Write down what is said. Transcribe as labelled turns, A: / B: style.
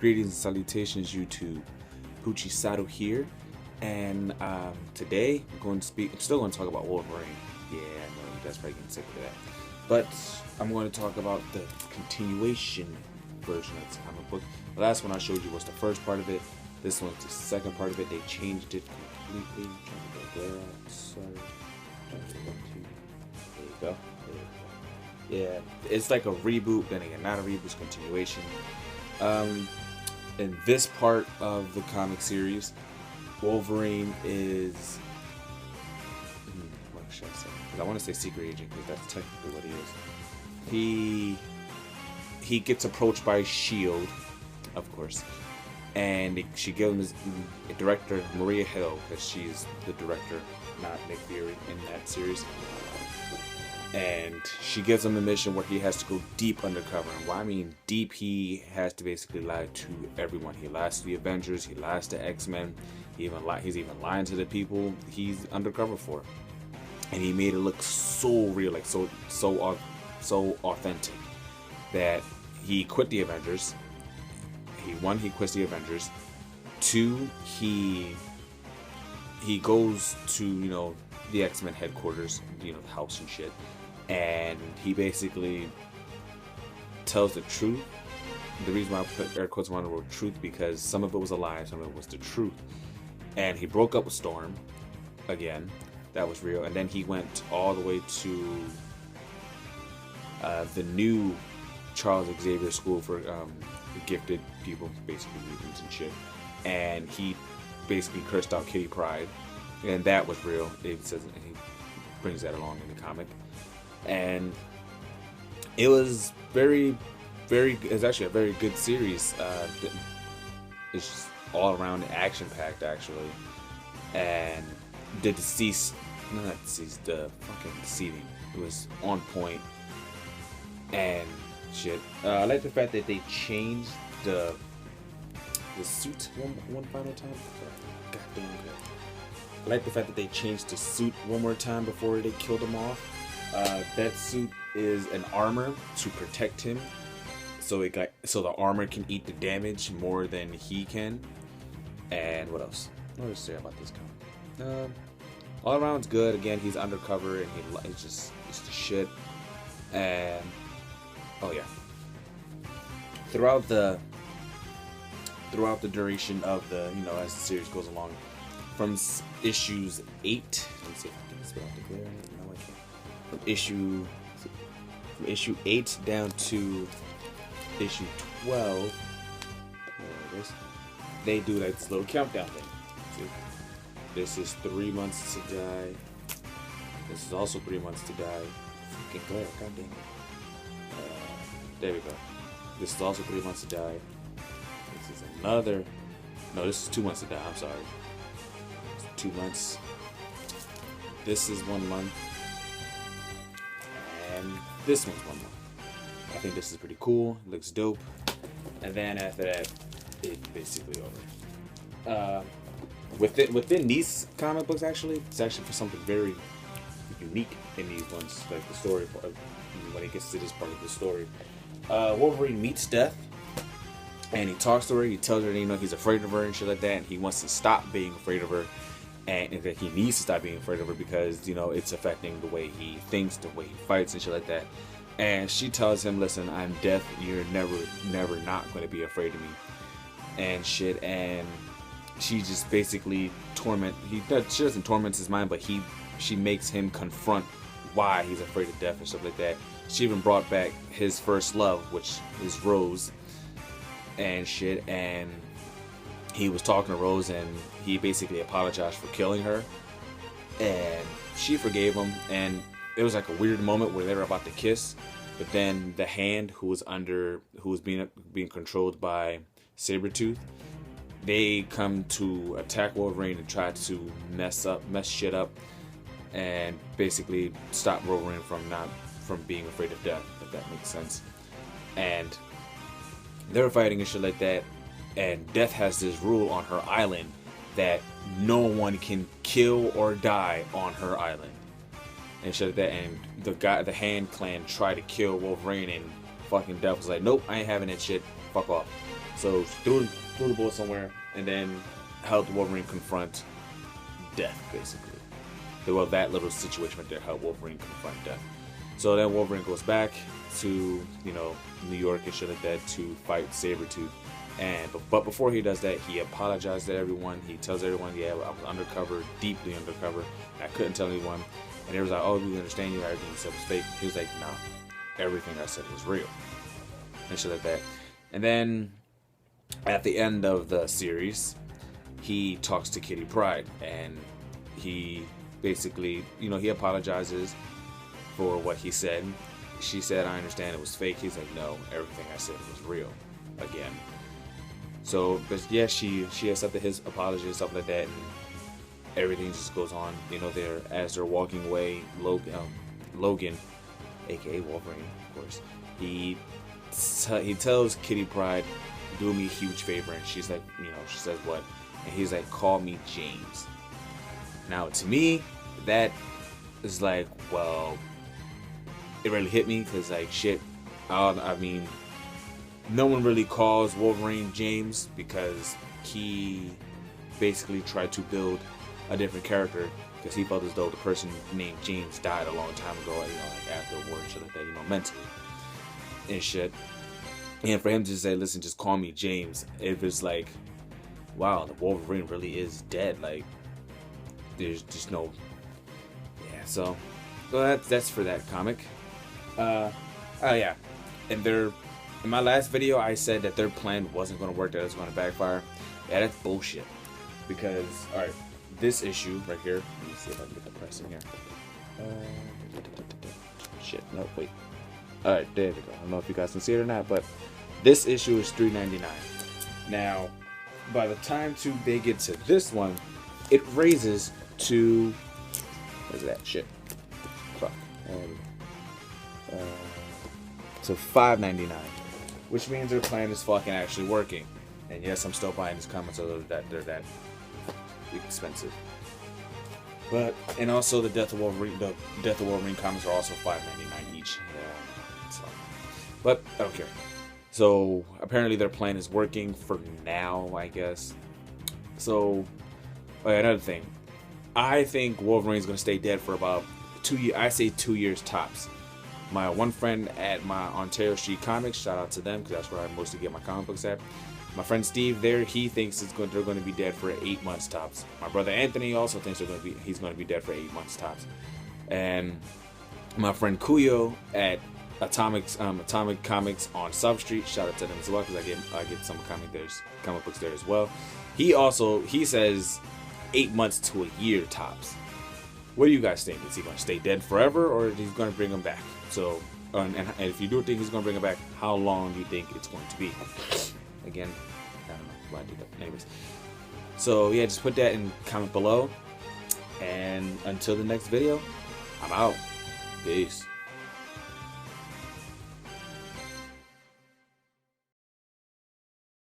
A: Greetings and salutations, YouTube. Puchi Saru here, and today I'm still going to talk about Wolverine. Yeah, I know you guys probably getting sick of that, but I'm going to talk about the continuation version of the comic book. The last one I showed you was the first part of it. This one's the second part of it. They changed it completely. I'm trying to go there. Sorry. There you go. Yeah, it's like a reboot, then again, not a reboot, it's continuation. In this part of the comic series, Wolverine is, what should I say? Because I want to say secret agent, because that's technically what he is. He gets approached by Shield, of course, and she gives him his director, Maria Hill, because she's the director, not Nick Fury in that series. And she gives him a mission where he has to go deep undercover. And when I mean deep, he has to basically lie to everyone. He lies to the Avengers. He lies to X-Men. He's even lying to the people he's undercover for. And he made it look so real, like so authentic, that he quit the Avengers. He quits the Avengers. 2, he goes to the X-Men headquarters, the house and shit. And he basically tells the truth. The reason why I put air quotes around the word truth, because some of it was a lie, some of it was the truth. And he broke up with Storm again. That was real. And then he went all the way to the new Charles Xavier School for gifted people, basically mutants and shit. And he basically cursed out Kitty Pryde, and that was real. It says he brings that along in the comic. And it was it's actually a very good series. It's just all around action packed, actually. And the fucking seating, it was on point and shit. I like the fact that they changed the suit one final time. God damn it. I like the fact that they changed the suit one more time before they killed him off. That suit is an armor to protect him, so the armor can eat the damage more than he can. And what else? What to say about this comic? All around it's good. Again, he's undercover and it's the shit. And oh yeah, throughout the duration of the as the series goes along, from issues 8. Let me see if I can spell out the glare. No, I can't. From issue 8 down to issue 12. There it is. They do like this little countdown thing. See? This is 3 months to die. This is also 3 months to die. Fucking glare, god dang it. There we go. This is also 3 months to die. This is another. No, this is 2 months to die. I'm sorry. 2 months. This is 1 month. And this one's 1 month. I think this is pretty cool. Looks dope. And then after that, it's basically over. Within these comic books, it's actually for something very unique in these ones, like the story when it gets to this part of the story. Wolverine meets Death, and he talks to her. He tells her that, he's afraid of her and shit like that, and he wants to stop being afraid of her, and that he needs to stop being afraid of her because it's affecting the way he thinks, the way he fights and shit like that. And she tells him, listen, I'm Death, you're never not going to be afraid of me and shit. And she just basically she doesn't torment his mind, but she makes him confront why he's afraid of Death and stuff like that. She even brought back his first love, which is Rose and shit. And he was talking to Rose, and he basically apologized for killing her, and she forgave him. And it was like a weird moment where they were about to kiss, but then the Hand, who was being controlled by Sabretooth, they come to attack Wolverine and try to mess shit up, and basically stop Wolverine from being afraid of Death, if that makes sense. And they were fighting and shit like that, and Death has this rule on her island that no one can kill or die on her island and shit like that. And the Hand clan tried to kill Wolverine, and fucking Death was like, nope, I ain't having that shit, fuck off. So threw the bullet somewhere, and then helped Wolverine confront Death, basically. Well, that little situation right there helped Wolverine confront Death. So then Wolverine goes back to, you know, New York and shit like that to fight Sabretooth. But before he does that, he apologizes to everyone. He tells everyone, yeah, I was undercover, deeply undercover. I couldn't tell anyone. And they was like, oh, we understand you. Everything you said was fake. He was like, nah, everything I said was real. And shit like that. And then at the end of the series, he talks to Kitty Pryde. And he basically, you know, he apologizes for what he said. She said, I understand it was fake. He's like, no, everything I said was real. Again. So, but yeah, she accepted his apology and stuff like that, and everything just goes on. You know, as they're walking away, Logan, aka Wolverine, of course, he tells Kitty Pryde, do me a huge favor, and she's like, you know, she says what, and he's like, call me James. Now, to me, that is like, well, it really hit me because like shit. I mean, no one really calls Wolverine James because he basically tried to build a different character because he felt as though the person named James died a long time ago, you know, like after the war and shit like that, you know, mentally and shit. And for him to say, listen, just call me James, it was like, wow, the Wolverine really is dead. Like, there's just no, yeah. So, well, that's for that comic. Oh yeah, and in my last video, I said that their plan wasn't going to work, that it was going to backfire. Yeah, that's bullshit. Because, alright, this issue right here, let me see if I can get the press in here. Shit, no, wait. Alright, there we go. I don't know if you guys can see it or not, but this issue is $3.99. Now, by the time they get to this one, it raises to, what is that? Shit. Fuck. So $5.99. Which means their plan is fucking actually working. And yes, I'm still buying these comics, although they're that expensive. But, and also the Death of Wolverine comics are also $5.99 each. Yeah, so. But I don't care. So apparently their plan is working for now, I guess. So, another thing, I think Wolverine's gonna stay dead for about 2 years. I say 2 years tops. My one friend at my Ontario Street Comics, shout out to them because that's where I mostly get my comic books at. My friend Steve there, he thinks they're going to be dead for 8 months tops. My brother Anthony also thinks he's going to be dead for 8 months tops. And my friend Kuyo at Atomic Comics on South Street, shout out to them as well because I get some comic books there as well. He says 8 months to a year tops. What do you guys think? Is he going to stay dead forever, or is he going to bring him back? So, and if you do think he's going to bring him back, how long do you think it's going to be? Again, I don't know why I did that. Anyways, so yeah, just put that in comment below. And until the next video, I'm out. Peace.